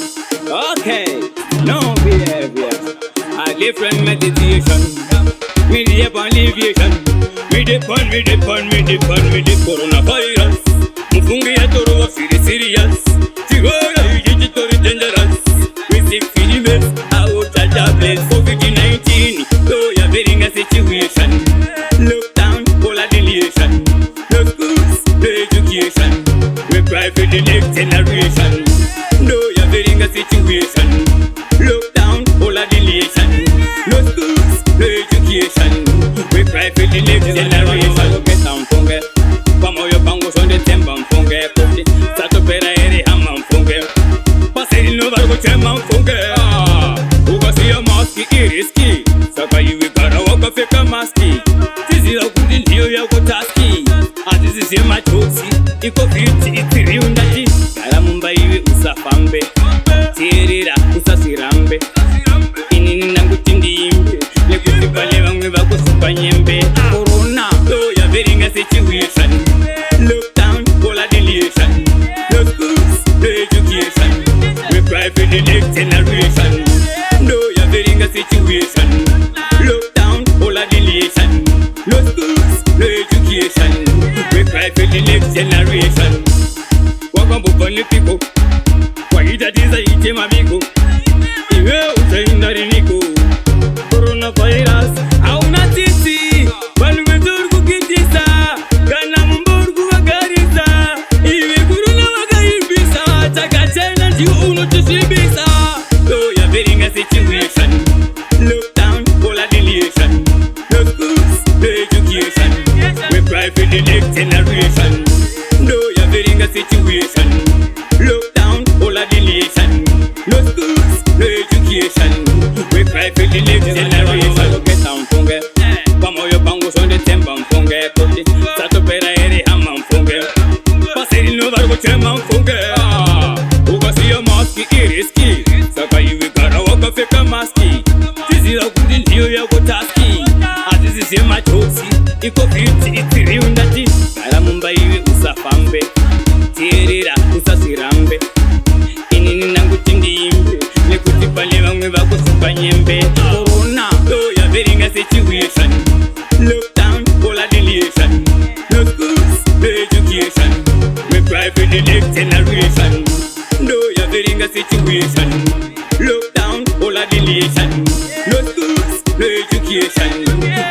Okay, no behavior. A different meditation. Me the alleviation. Me the coronavirus. Mufungi ya toro wa serious. Tigora digital dangerous. We seek feelings. Out of tablets. COVID-19. So you're very a situation. Lockdown, polarization. No schools, no education. We cry for the next generation. No, you're very a situation. Lockdown, polarization. No schools, no education. We cry for the next generation. Get down, funge. Como yo pongo son de tiempo, funge. Sato pera ere hamam, funge. Pasei no barco chema, funge. Uga si a maski iriski. Saka iwi kara waka feka maski. Tizi la kundi ndio ya kutaski. Atizi si machozi. Iko fiti itiri undati. Kala mumba iwi usafambe. Tirira usasirambe. Inini nangu tindimbe. Lekutipale wangwe bako supanyembe. Corona, so ya very a situation. Lockdown, polarization. No schools, no education. We cry for the next generation. No, ya very a situation. Lockdown, polarization. No schools, no education. We cry for the next generation. Wakambu politiko. Waitatiza ite mabiko. Iwe utaindari niko. Coronavirus, hauna titi. Walumetur kukitisa. Kana mumborgu wagarisa. Iwe corona wagaibisa. Takachena ndiyo unotusibisa. So you're very a situation. Lockdown, polarization. No schools, no education. We cry for the next generation. No, you're very a situation. Lockdown, polarization. No schools, no education. We cry for the next generation. Get down, funge. Como yo pongo son de tiempo, funge. Sato pera ere hamam, funge. Pasei no barco chema, funge. Uga si a maski iriski. Saka iwi kara waka feka maski. Tizi la kundi ndio ya kutaski. Atizi si machozi. Iko fiti itiri undati. Kala mumba iwi usafambe. Tirira usasirambe. Inini nangu tindimbe. Lekutipale wangwe bako supanyembe. Corona, so you're very a situation. Lockdown, polarization. No schools, no education. We cry for the next generation. No, you're very a situation. Lockdown, polarization. No schools, no education.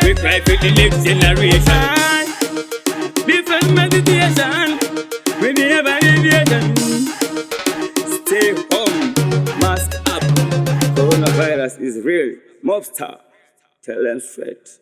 We cry for the next generation. Different meditation. We need validation. Stay home, mask up. Coronavirus is real. Mobster, tell them straight.